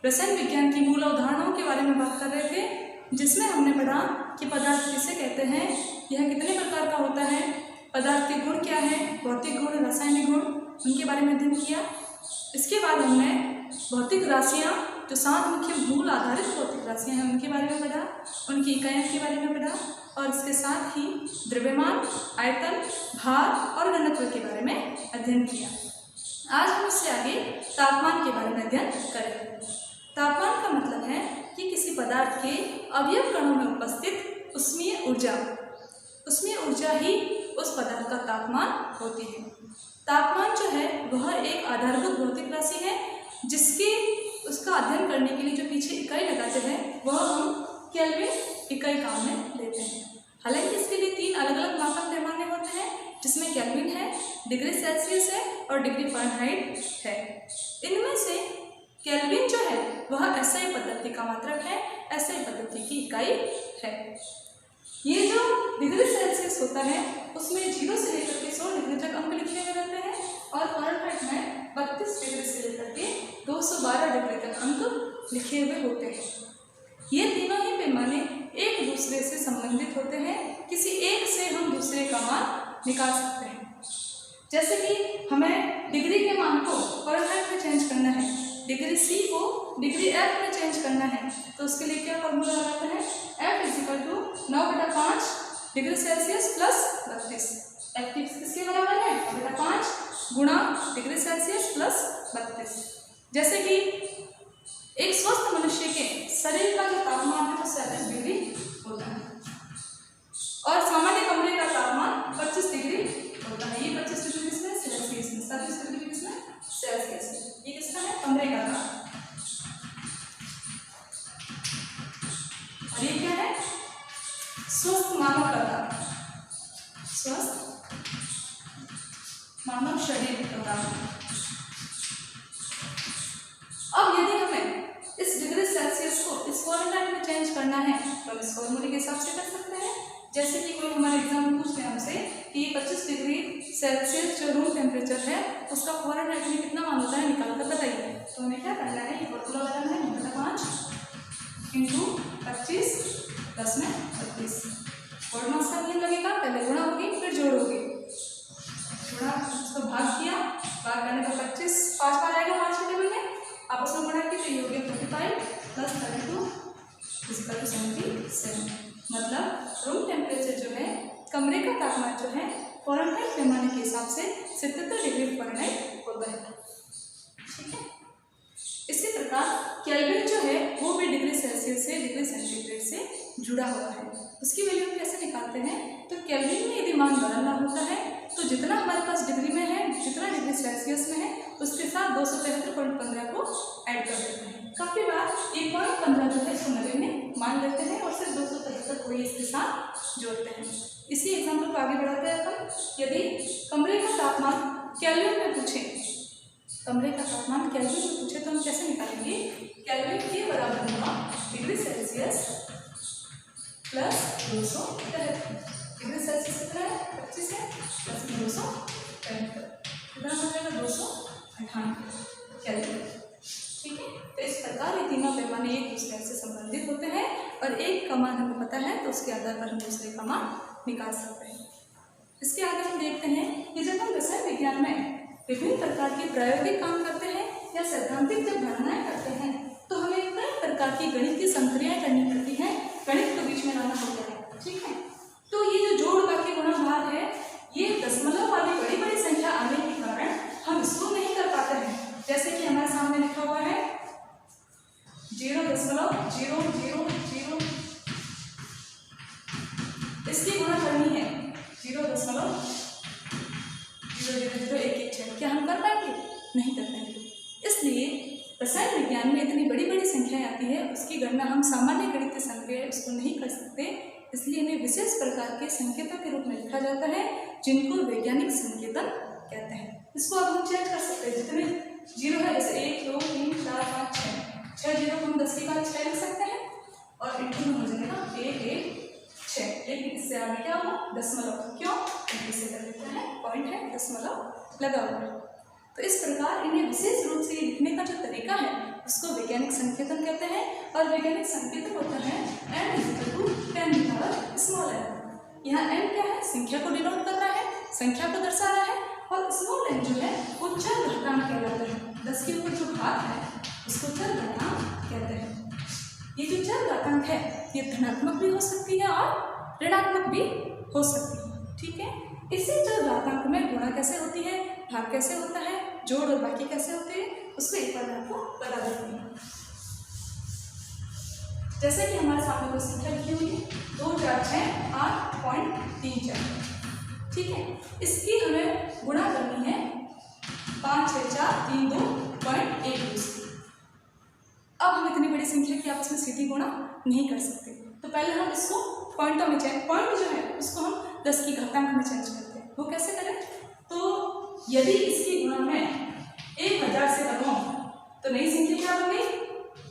रसायन विज्ञान की मूल अवधारणाओं के बारे में बात कर रहे थे, जिसमें हमने पढ़ा कि पदार्थ किसे कहते हैं, यह कितने प्रकार का होता है, पदार्थ के गुण क्या है, भौतिक गुण, रासायनिक गुण, उनके बारे में अध्ययन किया। इसके बाद हमने भौतिक राशियाँ, जो 7 मुख्य मूल आधारित भौतिक राशियाँ हैं, उनके बारे में पढ़ा, उनकी इकाइयों के बारे में पढ़ा और इसके साथ ही द्रव्यमान, आयतन, भार और घनत्व के बारे में अध्ययन किया। आज हम इससे आगे तापमान के बारे में अध्ययन करेंगे। तापमान का मतलब है कि किसी पदार्थ के अवयव कणों में उपस्थित उष्मीय ऊर्जा ही उस पदार्थ का तापमान होती है। तापमान जो है वह एक आधारभूत भौतिक राशि है, जिसकी उसका अध्ययन करने के लिए जो पीछे इकाई लगाते हैं वह हम केल्विन इकाई काम में लेते हैं। हालांकि इसके लिए 3 अलग अलग मापक पैमाने होते हैं, जिसमें केल्विन है, डिग्री सेल्सियस है और डिग्री फ़ारेनहाइट है। इनमें से केल्विन जो है वह एसआई पद्धति का मात्रक है, एसआई पद्धति की इकाई है। ये जो डिग्री सेल्सियस होता है उसमें 0 से लेकर के 100 डिग्री तक अंक लिखे हुए रहते हैं और फ़ारेनहाइट में 32 डिग्री से लेकर के 212 डिग्री तक अंक लिखे हुए होते हैं। ये तीनों ही पैमाने एक दूसरे से संबंधित होते हैं, किसी एक से हम दूसरे का मान निकाल सकते हैं। जैसे कि हमें डिग्री के मान को फ़ारेनहाइट में चेंज करना है, डिग्री सी को डिग्री एफ में चेंज करना है, तो उसके लिए क्या फॉर्मूला लगाते हैं, F = 9/5 degree Celsius plus 32। F किसके बराबर है, 9/5 गुणा डिग्री सेल्सियस प्लस 32। जैसे कि एक स्वस्थ मनुष्य के शरीर का जो तापमान है वो 37 डिग्री होता है और सामान्य कमरे का तापमान 25 डिग्री होता है। ये 25 डिग्री किसमें, सेल्सियस में, 37 डिग्री किसमें, सेल्सियस में। ये किसका है, कमरे का तापमान। और ये क्या है, स्वस्थ मानव का तापमान, स्वस्थ मानव शरीर का तापमान। अब यदि हमें इस डिग्री सेल्सियस को इस फ़ारेनहाइट में चेंज करना है तो हम इस फॉर्मूले के हिसाब से कर सकते हैं। जैसे कि कोई हमारे एग्जाम में पूछ रहे हैं हमसे कि 25 डिग्री सेल्सियस जो रूम टेम्परेचर है उसका फ़ारेनहाइट में कितना मान होता है, निकाल कर बताइए। तो हमें क्या करना है, ये फॉर्मूला लगाना है, 9/5 × 25 10 में 32। और मास का नियम लगेगा, पहले गुणा होगी फिर जोड़ होगी। गुणा, उसको भाग किया, भाग करने पर 25 5 बार आएगा 5 के टेबल में, आप उसमें गुणा की तो ये हो गया 45 + 32 = 77। मतलब रूम टेम्परेचर जो है, कमरे का तापमान जो है फ़ारेनहाइट पैमाने के हिसाब से 77 डिग्री फ़ारेनहाइट होता है। ठीक है। इसी प्रकार केल्विन जो है वो भी डिग्री सेल्सियस से डिग्री सेंटीग्रेड से जुड़ा हुआ है। उसकी वैल्यू हम कैसे निकालते हैं, तो केल्विन में यदि मान बदलना होता है तो जितना हमारे पास डिग्री में है, जितना डिग्री सेल्सियस में है, उसके साथ 273.15 को ऐड कर देते हैं। काफ़ी बार 1.15 जो है इसको नगण्य मान लेते हैं और सिर्फ 273 को ही इसके साथ जोड़ते हैं। इसी एग्जाम्पल को आगे बढ़ाते हैं अपन। यदि कमरे का तापमान केल्विन में पूछे, कमरे का तापमान केल्विन में पूछे तो हम कैसे निकालेंगे, केल्विन के बराबर होगा degree Celsius plus 273। Degree Celsius कितना है, 25 है, प्लस 273 कितना हो जाएगा, 298 केल्विन। ठीक है। तो इस प्रकार ये तीनों पैमाने एक दूसरे से संबंधित होते हैं और एक का मान हमें पता है तो उसके आधार पर हम दूसरे का मान निकाल सकते हैं। इसके आगे हम देखते हैं कि जब हम रसायन विज्ञान में विभिन्न प्रकार के प्रायोगिक काम करते हैं या सैद्धांतिक जब गणनाएं करते हैं तो हमें कई प्रकार की गणित की संक्रियाएं करनी पड़ती हैं, गणित को बीच में लाना होता है। ठीक है। तो ये जो जोड़ बाकी गुणा भाग है, ये दशमलव वाली बड़ी बड़ी संख्या आने के कारण हम इसको नहीं कर पाते हैं। जैसे कि हमारे सामने लिखा हुआ है 0.000, इसकी गुणा करनी है 0.00011। क्या हम कर पाएंगे, नहीं कर पाएंगे। इसलिए रसायन विज्ञान में इतनी बड़ी बड़ी संख्याएं आती है, उसकी गणना हम सामान्य गणितीय संख्या उसको नहीं कर सकते। इसलिए इन्हें विशेष प्रकार के संकेतों के रूप में लिखा जाता है, जिनको वैज्ञानिक संकेतन कहते हैं। इसको अब हम चेंज कर सकते हैं, जितने जीरो है, जैसे 1 2 3 4 5 6 जीरो को हम 10 के बाद 6 लिख सकते हैं और इंटू में हो जाएगा 1 1 6। लेकिन इससे आगे क्या होगा, दशमलव। क्यों, इसे कर देते हैं, पॉइंट है, दशमलव लगा हुआ है। तो इस प्रकार इन्हें विशेष रूप से लिखने का जो तरीका है उसको वैज्ञानिक संकेत और वैज्ञानिक संकेतन होता है n = 10⁻⁻n। यहाँ n क्या है, संख्या को डिनोट कर रहा है, संख्या को दर्शा रहा है, और स्मॉल n जो है वो चर घातांक कहलाता है। 10 के ऊपर जो घात है उसको चर घातांक कहते हैं। ये जो चर घातांक है ये धनात्मक भी हो सकती है और ऋणात्मक भी हो सकती है, ठीक है। इसी चर घातांक में गुणा कैसे होती है, भाग कैसे होता है, जोड़ और बाकी कैसे होते हैं, उसको एक बार मैं आपको बता देती हूँ। जैसे कि हमारे सामने कोई संख्या लिखी हुई है 2 4 6 8.34, ठीक है। इसकी हमें गुणा करनी है 5 6 4 3 2.21। अब हम इतनी बड़ी संख्या की आपस में सीधी गुणा नहीं कर सकते, तो पहले हम इसको पॉइंटों में चेंज, पॉइंट जो है उसको हम 10 की घातांक में चेंज करते हैं। वो कैसे करें, तो यदि इसकी गुणा मैं 1000 से करवाऊँ तो नई संख्या क्या बन गई,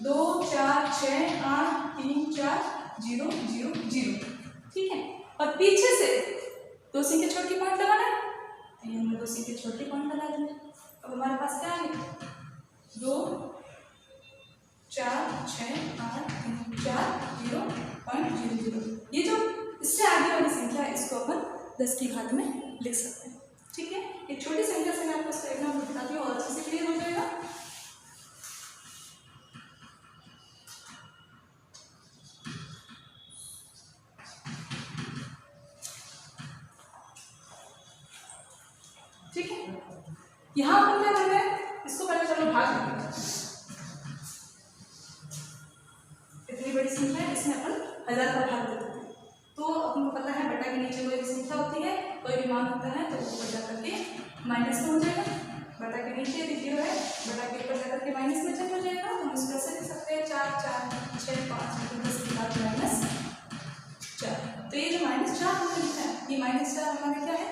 2 4 6 8 3 4 0 0 0, ठीक है। और पीछे से 2 संख्या छोड़ के पॉइंट लगाना है, तो ये हमने 2 संख्या छोड़ के पॉइंट लगा दिया। अब हमारे पास क्या है, 2 4 6 8 3 4 0.00। ये जो इससे आगे वाली संख्या है इसको अपन 10 की घात में लिख सकते हैं, ठीक है। एक छोटी संख्या से मैं आपको इसका एग्जाम्पल बताती हूँ और अच्छे से क्लियर हो जाएगा। ठीक है, यहाँ अपन क्या कर रहे हैं, इसको पहले चलो भाग देते हैं। इतनी बड़ी संख्या है, इसमें अपन 1000 का भाग देते हैं, तो अपन को पता है बटा के नीचे कोई भी संख्या होती है, कोई भी मान होता है तो वो ऊपर जा करके माइनस में हो जाएगा। बटा के नीचे यदि 0 है, बटा के ऊपर जा करके माइनस में चेंज हो जाएगा। तो हम इसको कैसे लिख सकते हैं, 4 4 6 5 10 की घात -4। तो ये जो -4 हमने लिखा है, ये -4 हमारा क्या है,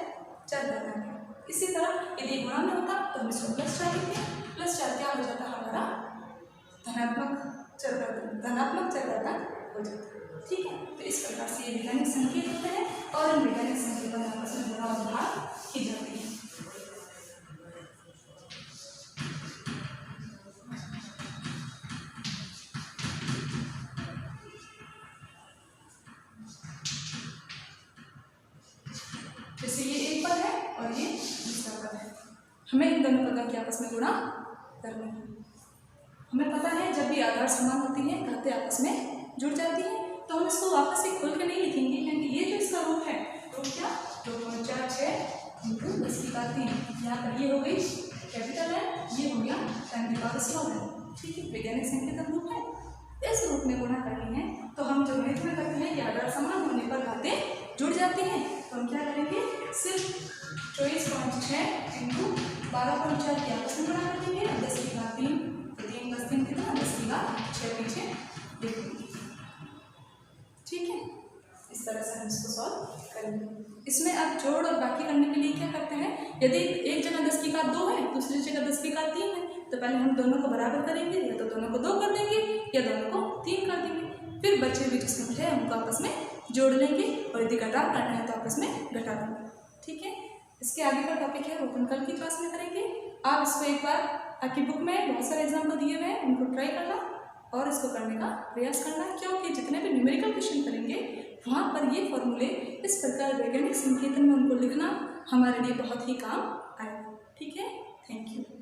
चर घातांक है। इसी तरह यदि गुणा में होता तो हम इसको +4 लिखते हैं। +4 क्या हो जाता है हमारा, धनात्मक चर घातांक हो जाता है, ठीक है। तो इस प्रकार से ये वैज्ञानिक संकेत होते हैं और इन वैज्ञानिक संकेतों में आपस में गुणा और भाग की जाती है। जैसे ये एक पद है और ये दूसरा पद है, हमें इन दोनों पदों की आपस में गुणा करना है। हमें पता है जब भी आधार समान होती है घातें आपस में जुड़ जाती हैं, तो हम इसको वापस से खोल के नहीं लिखेंगे, क्योंकि ये जो इसका रूप है, रूप क्या, 2 4 6 × 10 की घात 3। यहाँ पर ये हो गई कैपिटल है, ये हो गया 10⁻⁻⁴ है, ठीक है। वैज्ञानिक संकेतन रूप है, इस रूप में गुणा करनी है। तो हम जो गणित में करते हैं कि आधार समान होने पर घातें जुड़ जाती हैं, तो हम क्या करेंगे, सिर्फ 24.6 × 12.4 की आपस में गुणा कर देंगे। 10 की घात 3, तो 3 + 3 कितना, 10 की घात 6 पीछे देख लेंगे, ठीक है। इस तरह से हम इसको सॉल्व करेंगे। इसमें अब जोड़ और बाकी करने के लिए क्या करते हैं, यदि एक जगह 10 की घात 2 है, दूसरी जगह 10 की घात 3 है, तो पहले हम दोनों को बराबर करेंगे, या तो दोनों को 2 कर देंगे या दोनों को 3 कर देंगे। फिर बचे हुए जो संख्या है उनको आपस में जोड़ लेंगे, और यदि घटाव करना है तो आपस में घटा देंगे, ठीक है। इसके आगे का टॉपिक है वो अपन कल की क्लास में करेंगे। आप इसको एक बार, आपकी बुक में बहुत सारे एग्जाम्पल दिए हुए हैं, उनको ट्राई करना और इसको करने का प्रयास करना, क्योंकि जितने भी न्यूमेरिकल क्वेश्चन करेंगे वहाँ पर ये फॉर्मूले इस प्रकार वैज्ञानिक संकेतन में उनको लिखना हमारे लिए बहुत ही काम आएगा, ठीक है। Thank you.